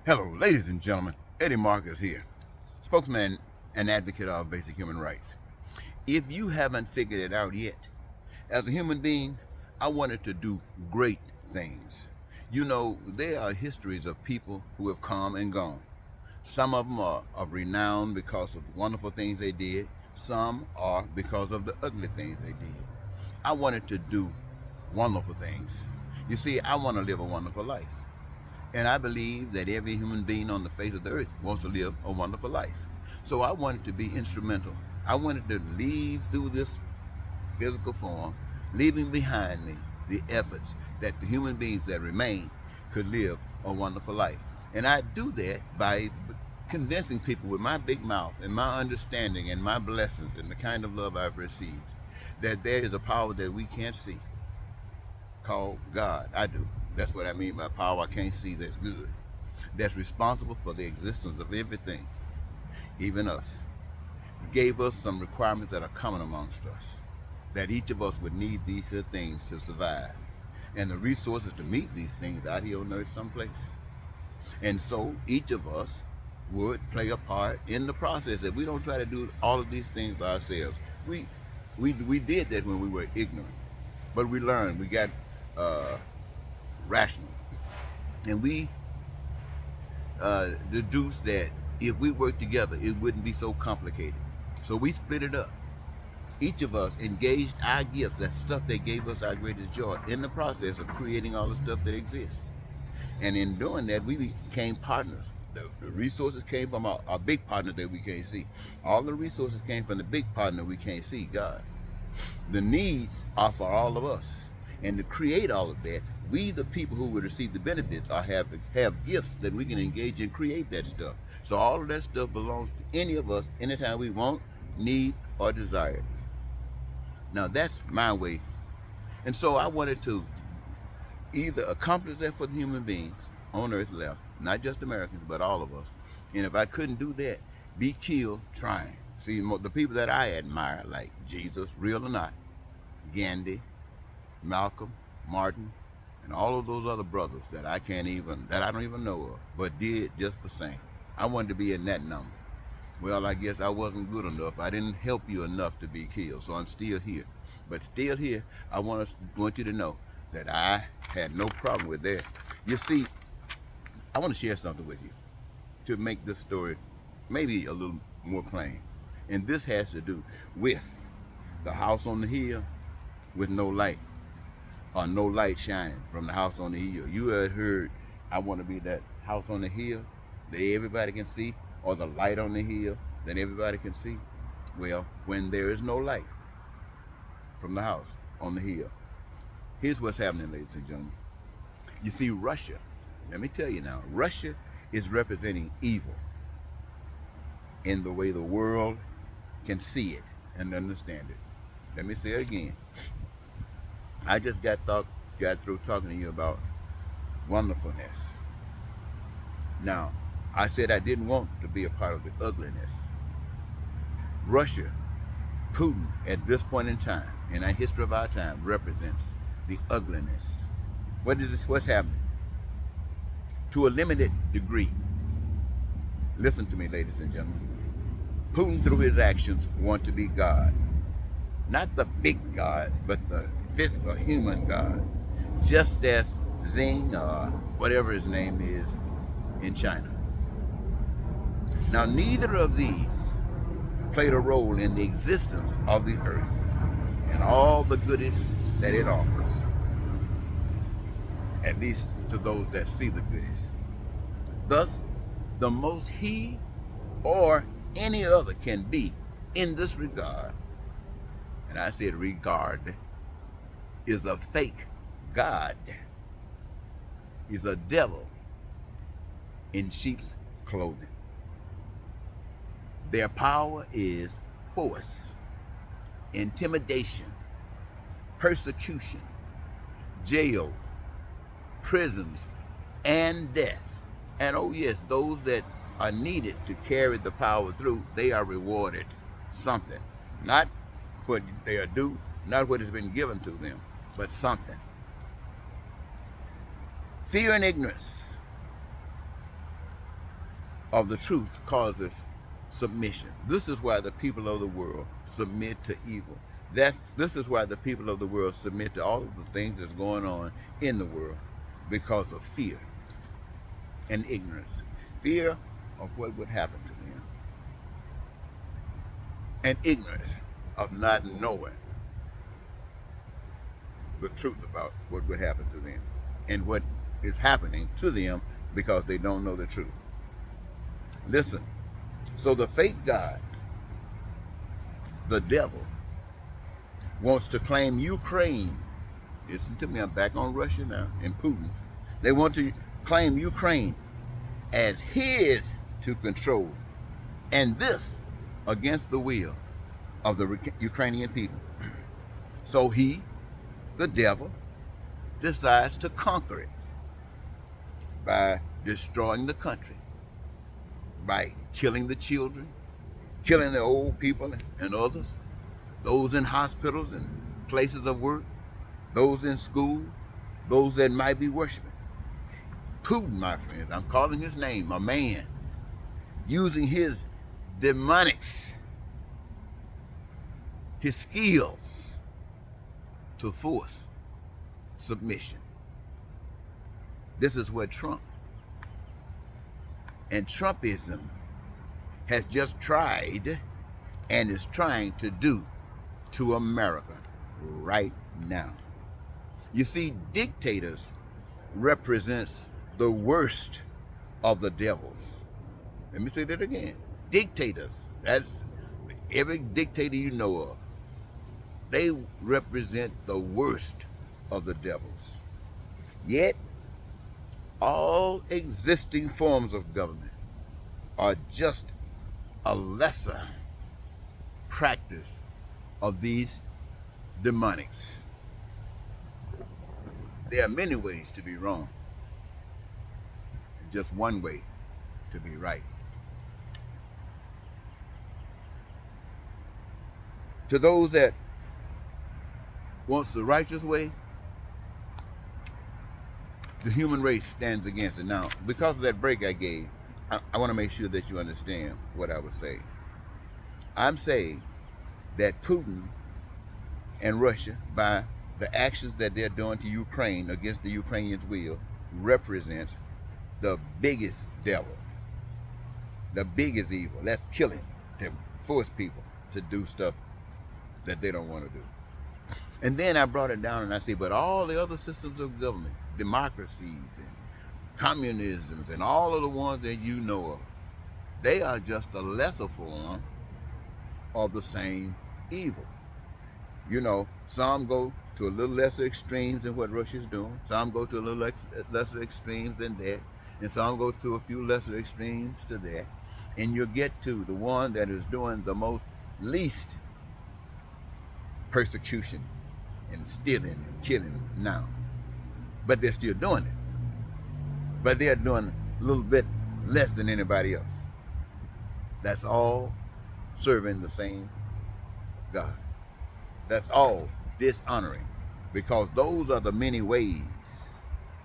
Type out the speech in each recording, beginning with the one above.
Hello, ladies and gentlemen. Eddie Marcus here, spokesman and advocate of basic human rights. If you haven't figured it out yet, as a human being, I wanted to do great things. You know, there are histories of people who have come and gone. Some of them are of renown because of the wonderful things they did. Some are because of the ugly things they did. I wanted to do wonderful things. You see, I want to live a wonderful life. And I believe that every human being on the face of the earth wants to live a wonderful life. So I wanted to be instrumental. I wanted to leave through this physical form, leaving behind me the efforts that the human beings that remain could live a wonderful life. And I do that by convincing people with my big mouth and my understanding and my blessings and the kind of love I've received that there is a power that we can't see called God. I do. That's what I mean by power I can't see that's good. That's responsible for the existence of everything, even us. Gave us some requirements that are common amongst us, that each of us would need these here things to survive, and the resources to meet these things out here on earth someplace. And so each of us would play a part in the process. That we don't try to do all of these things by ourselves. We did that when we were ignorant, but we learned. We got rational, and we deduced that if we worked together, it wouldn't be so complicated. So we split it up. Each of us engaged our gifts, that stuff that gave us our greatest joy, in the process of creating all the stuff that exists. And in doing that, we became partners. The resources came from our big partner that we can't see. All the resources came from the big partner we can't see, God. The needs are for all of us. And to create all of that, we, the people who would receive the benefits, have gifts that we can engage and create that stuff. So all of that stuff belongs to any of us anytime we want, need, or desire it. Now that's my way. And so I wanted to either accomplish that for the human beings on earth left, not just Americans, but all of us. And if I couldn't do that, be killed trying. See, the people that I admire, like Jesus, real or not, Gandhi, Malcolm, Martin, and all of those other brothers that I don't even know of, but did just the same. I wanted to be in that number. Well, I guess I wasn't good enough. I didn't help you enough to be killed, so I'm still here. But still here, I want you to know that I had no problem with that. You see, I want to share something with you to make this story maybe a little more plain. And this has to do with the house on the hill with no light, or no light shining from the house on the hill. You had heard, I want to be that house on the hill that everybody can see, or the light on the hill that everybody can see. Well, when there is no light from the house on the hill, here's what's happening, ladies and gentlemen. You see, Russia, let me tell you now, Russia is representing evil in the way the world can see it and understand it. Let me say it again. I just got through talking to you about wonderfulness. Now, I said I didn't want to be a part of the ugliness. Russia, Putin, at this point in time, in the history of our time, represents the ugliness. What's happening? To a limited degree. Listen to me, ladies and gentlemen. Putin, through his actions, wants to be God. Not the big God, but the physical human God. Just as Xing, or whatever his name is, in China. Now, neither of these played a role in the existence of the earth and all the goodies that it offers, at least to those that see the goodies. Thus, the most he or any other can be in this regard, and I said regard, is a fake God. He's a devil in sheep's clothing. Their power is force, intimidation, persecution, jails, prisons, and death. And oh yes, those that are needed to carry the power through, they are rewarded something. Not what they are due, not what has been given to them, but something. Fear and ignorance of the truth causes submission. This is why the people of the world submit to evil. This is why the people of the world submit to all of the things that's going on in the world, because of fear and ignorance. Fear of what would happen to them, and ignorance of not knowing the truth about what would happen to them and what is happening to them because they don't know the truth. Listen, so the fake God, the devil, wants to claim Ukraine. Listen to me, I'm back on Russia now and Putin. They want to claim Ukraine as his to control, and this against the will of the Ukrainian people. So he, the devil, decides to conquer it by destroying the country, by killing the children, killing the old people and others, those in hospitals and places of work, those in school, those that might be worshiping. Putin, my friends, I'm calling his name, a man, using his demonics, his skills to force submission. This is what Trump and Trumpism has just tried and is trying to do to America right now. You see, dictators represents the worst of the devils. Let me say that again. Dictators, that's every dictator you know of. They represent the worst of the devils. Yet, all existing forms of government are just a lesser practice of these demonics. There are many ways to be wrong, and just one way to be right. To those that wants the righteous way, the human race stands against it. Now, because of that break I gave, I want to make sure that you understand what I was saying. I'm saying that Putin and Russia, by the actions that they're doing to Ukraine against the Ukrainians' will, represents the biggest devil, the biggest evil. That's killing, to force people to do stuff that they don't want to do. And then I brought it down and I say, but all the other systems of government, democracies and communisms and all of the ones that you know of, they are just a lesser form of the same evil. You know, some go to a little lesser extremes than what Russia's doing. Some go to a little lesser extremes than that. And some go to a few lesser extremes to that. And you'll get to the one that is doing the most least persecution and stealing and killing now. But they're still doing it. But they're doing a little bit less than anybody else. That's all serving the same God. That's all dishonoring, because those are the many ways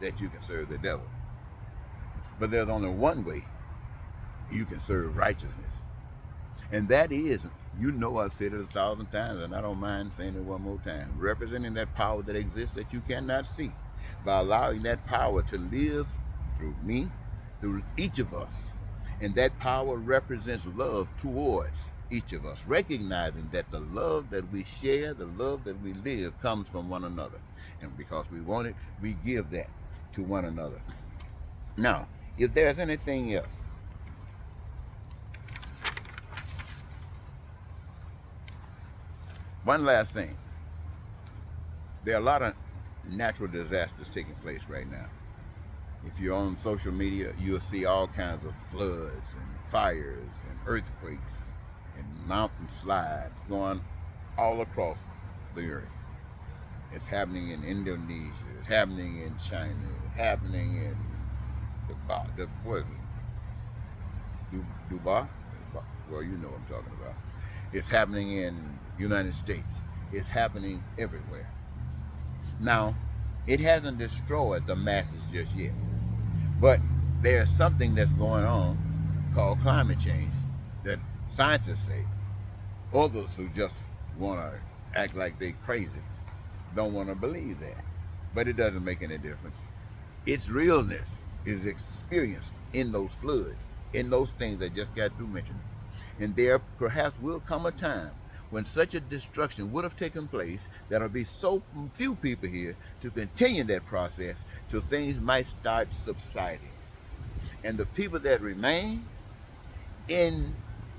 that you can serve the devil. But there's only one way you can serve righteousness. And that is, you know, I've said it 1,000 times and I don't mind saying it one more time, representing that power that exists that you cannot see, by allowing that power to live through me, through each of us. And that power represents love towards each of us, recognizing that the love that we share, the love that we live, comes from one another. And because we want it, we give that to one another. Now, if there's anything else, one last thing. There are a lot of natural disasters taking place right now. If you're on social media, you'll see all kinds of floods and fires and earthquakes and mountain slides going all across the earth. It's happening in Indonesia, it's happening in China, it's happening in Dubai, what is it? Dubai? Well, you know what I'm talking about. It's happening in United States. It's happening everywhere. Now, it hasn't destroyed the masses just yet, but there's something that's going on called climate change that scientists say. Others who just want to act like they crazy don't want to believe that. But it doesn't make any difference. Its realness is experienced in those floods, in those things I just got through mentioning. And there perhaps will come a time when such a destruction would have taken place that there'll be so few people here to continue that process till things might start subsiding. And the people that remain in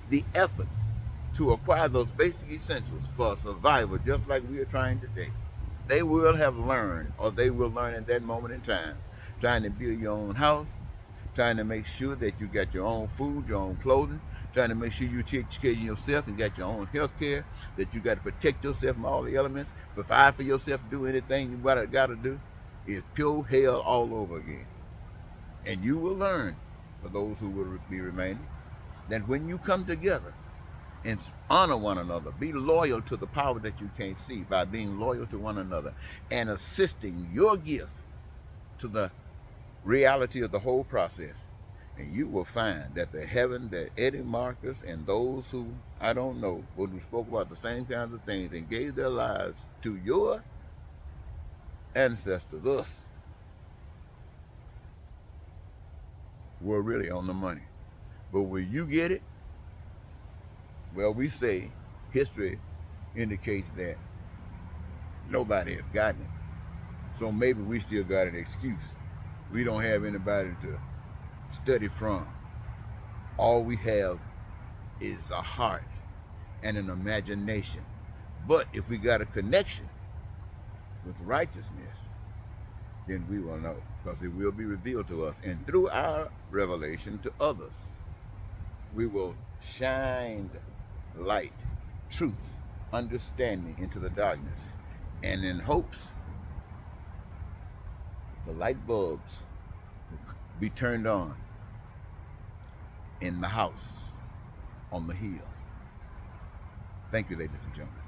the efforts to acquire those basic essentials for survival, just like we are trying today, they will have learned, or they will learn at that moment in time, trying to build your own house, trying to make sure that you got your own food, your own clothing, trying to make sure you take care of yourself and got your own health care, that you got to protect yourself from all the elements, provide for yourself, do anything you got to do, is pure hell all over again. And you will learn, for those who will be remaining, that when you come together and honor one another, be loyal to the power that you can't see by being loyal to one another and assisting your gift to the reality of the whole process. And you will find that the heaven that Eddie Marcus and those who, I don't know, but who spoke about the same kinds of things and gave their lives to your ancestors, us, were really on the money. But when you get it, well, we say history indicates that nobody has gotten it. So maybe we still got an excuse. We don't have anybody to study from. All we have is a heart and an imagination. But if we got a connection with righteousness, then we will know, because it will be revealed to us. And through our revelation to others, we will shine light, truth, understanding into the darkness. And in hopes, the light bulbs will be turned on in the house on the hill. Thank you, ladies and gentlemen.